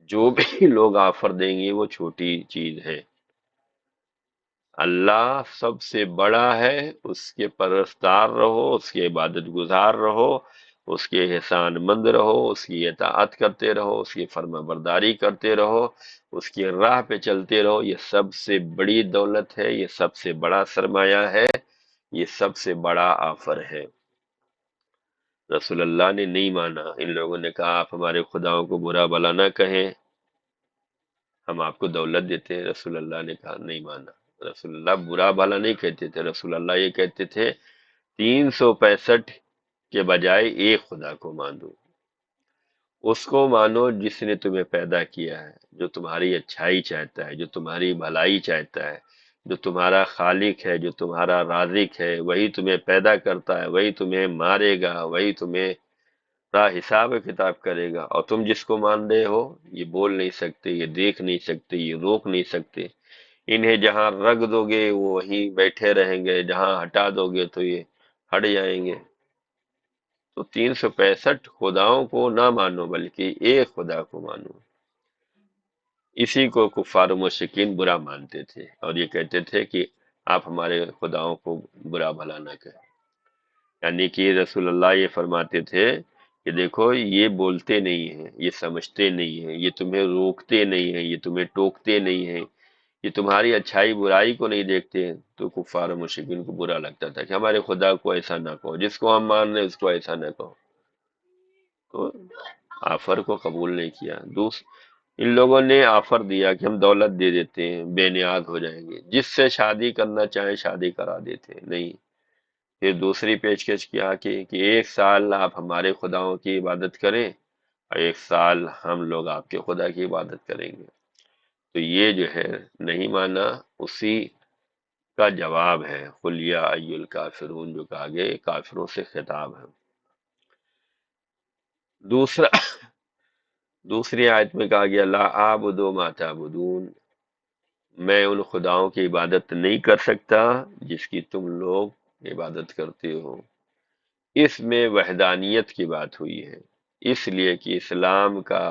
جو بھی لوگ آفر دیں گے وہ چھوٹی چیز ہے۔ اللہ سب سے بڑا ہے، اس کے پرستار رہو، اس کی عبادت گزار رہو، اس کے احسان مند رہو، اس کی اطاعت کرتے رہو، اس کی فرما برداری کرتے رہو، اس کی راہ پہ چلتے رہو۔ یہ سب سے بڑی دولت ہے، یہ سب سے بڑا سرمایہ ہے، یہ سب سے بڑا آفر ہے۔ رسول اللہ نے نہیں مانا، ان لوگوں نے کہا آپ ہمارے خداؤں کو برا بھلا نہ کہیں، ہم آپ کو دولت دیتے ہیں۔ رسول اللہ نے کہا نہیں مانا۔ رسول اللہ برا بھلا نہیں کہتے تھے، رسول اللہ یہ کہتے تھے 365 کے بجائے ایک خدا کو مانو، اس کو مانو جس نے تمہیں پیدا کیا ہے، جو تمہاری اچھائی چاہتا ہے، جو تمہاری بھلائی چاہتا ہے، جو تمہارا خالق ہے، جو تمہارا رازق ہے، وہی تمہیں پیدا کرتا ہے، وہی تمہیں مارے گا، وہی تمہیں حساب کتاب کرے گا۔ اور تم جس کو مان رہے ہو یہ بول نہیں سکتے، یہ دیکھ نہیں سکتے، یہ روک نہیں سکتے۔ انہیں جہاں رکھ دو گے وہ وہیں بیٹھے رہیں گے، جہاں ہٹا دو گے تو یہ ہٹ جائیں گے۔ تو 365 خداؤں کو نہ مانو بلکہ ایک خدا کو مانو۔ اسی کو کفار و مشرکین برا مانتے تھے اور یہ کہتے تھے کہ آپ ہمارے خداؤں کو برا بھلا نہ کہیں، یعنی کہ رسول اللہ یہ فرماتے تھے کہ دیکھو یہ بولتے نہیں ہیں، یہ سمجھتے نہیں ہیں، یہ تمہیں روکتے نہیں ہیں، یہ تمہیں ٹوکتے نہیں ہیں، یہ تمہاری اچھائی برائی کو نہیں دیکھتے ہیں۔ تو کفار و مشرکین کو برا لگتا تھا کہ ہمارے خدا کو ایسا نہ کہو، جس کو ہم مان رہے ہیں اس کو ایسا نہ کہو۔ تو آفر کو قبول نہیں کیا۔ ان لوگوں نے آفر دیا کہ ہم دولت دے دیتے ہیں، بے نیاز ہو جائیں گے، جس سے شادی کرنا چاہیں شادی کرا دیتے ہیں، نہیں۔ پھر دوسری پیشکش کیا کہ 1 سال آپ ہمارے خداؤں کی عبادت کریں اور 1 سال ہم لوگ آپ کے خدا کی عبادت کریں گے۔ تو یہ جو ہے نہیں مانا، اسی کا جواب ہے قل یا ای الکافرون، جو کہ آگے کافروں سے خطاب ہے۔ دوسری آیت میں کہا گیا لا اعبد ما تعبدون، میں ان خداؤں کی عبادت نہیں کر سکتا جس کی تم لوگ عبادت کرتے ہو۔ اس میں وحدانیت کی بات ہوئی ہے، اس لیے کہ اسلام کا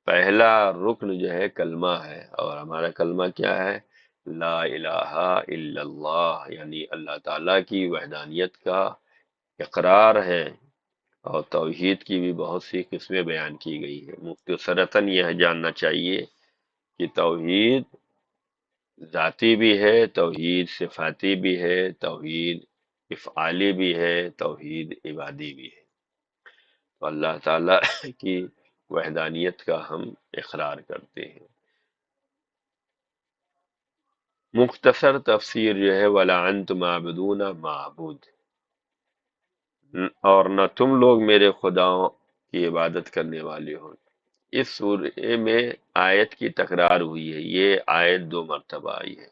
پہلا رکن جو ہے کلمہ ہے، اور ہمارا کلمہ کیا ہے؟ لا الہ الا اللہ، یعنی اللہ تعالیٰ کی وحدانیت کا اقرار ہے، اور توحید کی بھی بہت سی قسمیں بیان کی گئی ہے۔ مختصراً یہ جاننا چاہیے کہ توحید ذاتی بھی ہے، توحید صفاتی بھی ہے، توحید افعالی بھی ہے، توحید عبادی بھی ہے۔ تو اللہ تعالیٰ کی وحدانیت کا ہم اقرار کرتے ہیں۔ مختصر تفسیر جو ہے وَلَا أَنْتُمْ عَابِدُونَ معبود، اور نہ تم لوگ میرے خداؤں کی عبادت کرنے والے ہو۔ اس سورہ میں آیت کی تکرار ہوئی ہے، یہ آیت 2 مرتبہ آئی ہے۔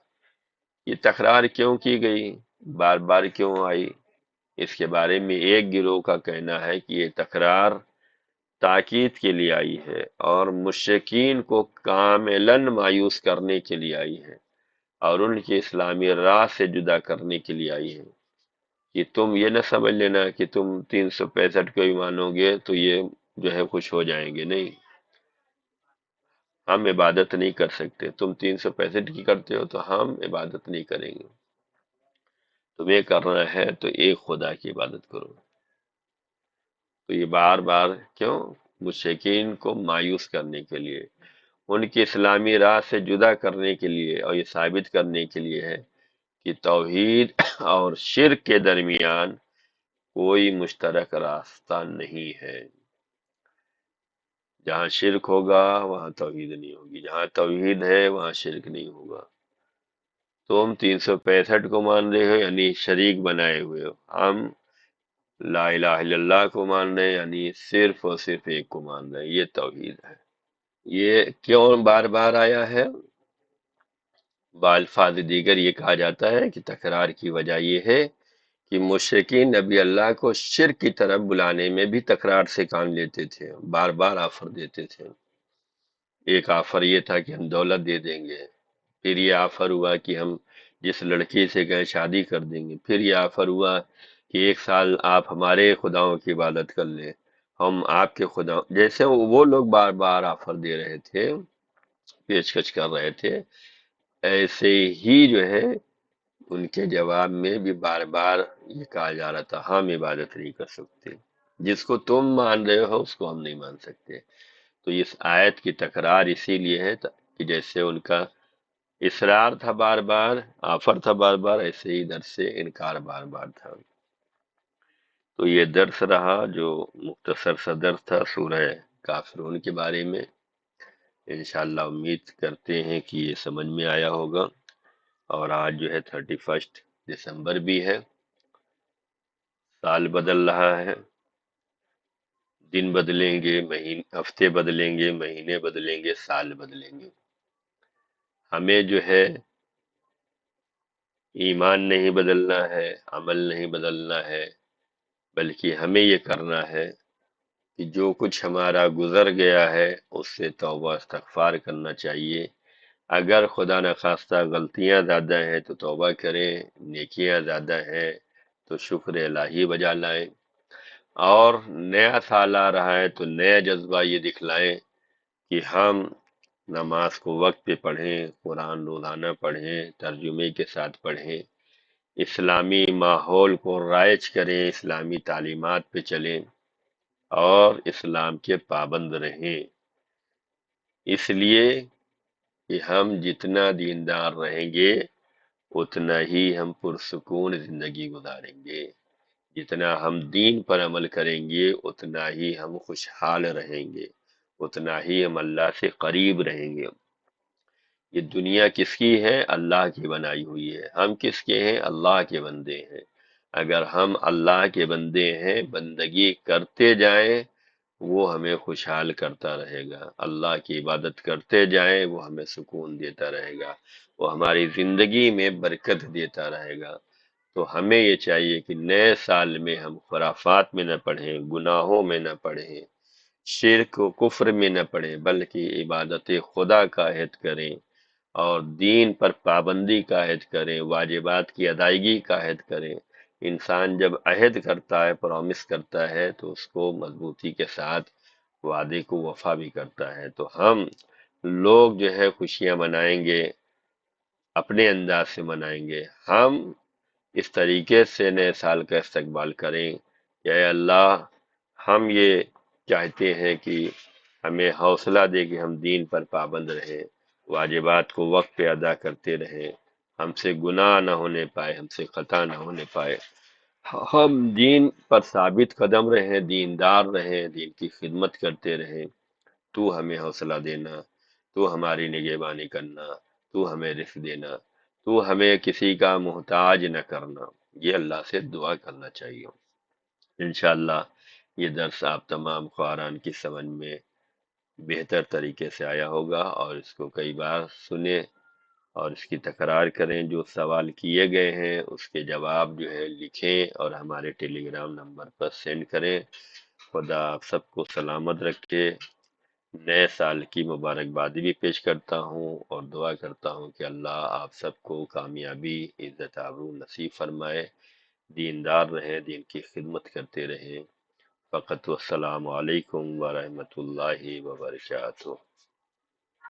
یہ تکرار کیوں کی گئی، بار بار کیوں آئی؟ اس کے بارے میں ایک گروہ کا کہنا ہے کہ یہ تکرار تاکید کے لیے آئی ہے اور مشرکین کو کاملاً مایوس کرنے کے لیے آئی ہے، اور ان کی اسلامی راہ سے جدا کرنے کے لیے آئی ہے، کہ تم یہ نہ سمجھ لینا کہ تم 365 کو ہی مانو گے تو یہ جو ہے خوش ہو جائیں گے، نہیں، ہم عبادت نہیں کر سکتے، تم 365 کی کرتے ہو تو ہم عبادت نہیں کریں گے، تمہیں کرنا ہے تو ایک خدا کی عبادت کرو۔ تو یہ بار بار کیوں؟ مشرکین کو مایوس کرنے کے لیے، ان کی اسلامی راہ سے جدا کرنے کے لیے، اور یہ ثابت کرنے کے لیے ہے کہ توحید اور شرک کے درمیان کوئی مشترک راستہ نہیں ہے۔ جہاں شرک ہوگا وہاں توحید نہیں ہوگی، جہاں توحید ہے وہاں شرک نہیں ہوگا۔ تم 365 کو مان رہے ہو یعنی شریک بنائے ہوئے ہو، ہم لا الہ الا اللہ کو مان رہے ہیں یعنی صرف اور صرف ایک کو مان رہے ہیں، یہ توحید ہے۔ یہ کیوں بار بار آیا ہے؟ بالفاظ دیگر یہ کہا جاتا ہے کہ تکرار کی وجہ یہ ہے کہ مشرکین نبی اللہ کو شرک کی طرف بلانے میں بھی تکرار سے کام لیتے تھے، بار بار آفر دیتے تھے۔ ایک آفر یہ تھا کہ ہم دولت دے دیں گے، پھر یہ آفر ہوا کہ ہم جس لڑکی سے گئے شادی کر دیں گے، پھر یہ آفر ہوا کہ 1 سال آپ ہمارے خداؤں کی عبادت کر لیں، ہم آپ کے خدا، جیسے وہ لوگ بار بار آفر دے رہے تھے، پیشکش کر رہے تھے، ایسے ہی جو ہے ان کے جواب میں بھی بار بار یہ کہا جا رہا تھا ہم عبادت نہیں کر سکتے، جس کو تم مان رہے ہو اس کو ہم نہیں مان سکتے۔ تو اس آیت کی تکرار اسی لیے ہے کہ جیسے ان کا اصرار تھا بار بار، آفر تھا بار بار، ایسے ہی ادھر سے انکار بار بار تھا۔ تو یہ درس رہا جو مختصر سا درس تھا سورہ کافرون کے بارے میں۔ انشاءاللہ امید کرتے ہیں کہ یہ سمجھ میں آیا ہوگا، اور آج جو ہے 31 دسمبر بھی ہے، سال بدل رہا ہے، دن بدلیں گے، ہفتے بدلیں گے، مہینے بدلیں گے، سال بدلیں گے۔ ہمیں جو ہے ایمان نہیں بدلنا ہے، عمل نہیں بدلنا ہے، بلکہ ہمیں یہ کرنا ہے کہ جو کچھ ہمارا گزر گیا ہے اس سے توبہ استغفار کرنا چاہیے۔ اگر خدا نخواستہ غلطیاں زیادہ ہیں تو توبہ کریں، نیکیاں زیادہ ہیں تو شکر الہی بجا لائیں، اور نیا سال آ رہا ہے تو نیا جذبہ یہ دکھلائیں کہ ہم نماز کو وقت پہ پڑھیں، قرآن روزانہ پڑھیں، ترجمے کے ساتھ پڑھیں، اسلامی ماحول کو رائج کریں، اسلامی تعلیمات پہ چلیں، اور اسلام کے پابند رہیں۔ اس لیے کہ ہم جتنا دیندار رہیں گے اتنا ہی ہم پرسکون زندگی گزاریں گے، جتنا ہم دین پر عمل کریں گے اتنا ہی ہم خوشحال رہیں گے، اتنا ہی ہم اللہ سے قریب رہیں گے۔ یہ دنیا کس کی ہے؟ اللہ کی بنائی ہوئی ہے۔ ہم کس کے ہیں؟ اللہ کے بندے ہیں۔ اگر ہم اللہ کے بندے ہیں، بندگی کرتے جائیں، وہ ہمیں خوشحال کرتا رہے گا، اللہ کی عبادت کرتے جائیں، وہ ہمیں سکون دیتا رہے گا، وہ ہماری زندگی میں برکت دیتا رہے گا۔ تو ہمیں یہ چاہیے کہ نئے سال میں ہم خرافات میں نہ پڑھیں، گناہوں میں نہ پڑھیں، شرک و کفر میں نہ پڑھیں، بلکہ عبادت خدا کا عہد کریں، اور دین پر پابندی کا عہد کریں، واجبات کی ادائیگی کا عہد کریں۔ انسان جب عہد کرتا ہے، پرومس کرتا ہے، تو اس کو مضبوطی کے ساتھ وعدے کو وفا بھی کرتا ہے۔ تو ہم لوگ جو ہے خوشیاں منائیں گے، اپنے انداز سے منائیں گے، ہم اس طریقے سے نئے سال کا استقبال کریں کہ اے اللہ، ہم یہ چاہتے ہیں کہ ہمیں حوصلہ دے کہ ہم دین پر پابند رہیں، واجبات کو وقت پہ ادا کرتے رہیں، ہم سے گناہ نہ ہونے پائے، ہم سے خطا نہ ہونے پائے، ہم دین پر ثابت قدم رہیں، دیندار رہیں، دین کی خدمت کرتے رہیں۔ تو ہمیں حوصلہ دینا، تو ہماری نگہبانی کرنا، تو ہمیں رزق دینا، تو ہمیں کسی کا محتاج نہ کرنا، یہ اللہ سے دعا کرنا چاہیے۔ انشاءاللہ یہ درس آپ تمام خواران کی سمجھ میں بہتر طریقے سے آیا ہوگا، اور اس کو کئی بار سنیں اور اس کی تکرار کریں۔ جو سوال کیے گئے ہیں اس کے جواب جو ہے لکھیں اور ہمارے ٹیلی گرام نمبر پر سینڈ کریں۔ خدا آپ سب کو سلامت رکھے۔ نئے سال کی مبارکبادی بھی پیش کرتا ہوں اور دعا کرتا ہوں کہ اللہ آپ سب کو کامیابی، عزت آبرو نصیب فرمائے، دیندار رہیں، دین کی خدمت کرتے رہیں۔ فقط والسلام علیکم ورحمۃ اللہ وبرکاتہ۔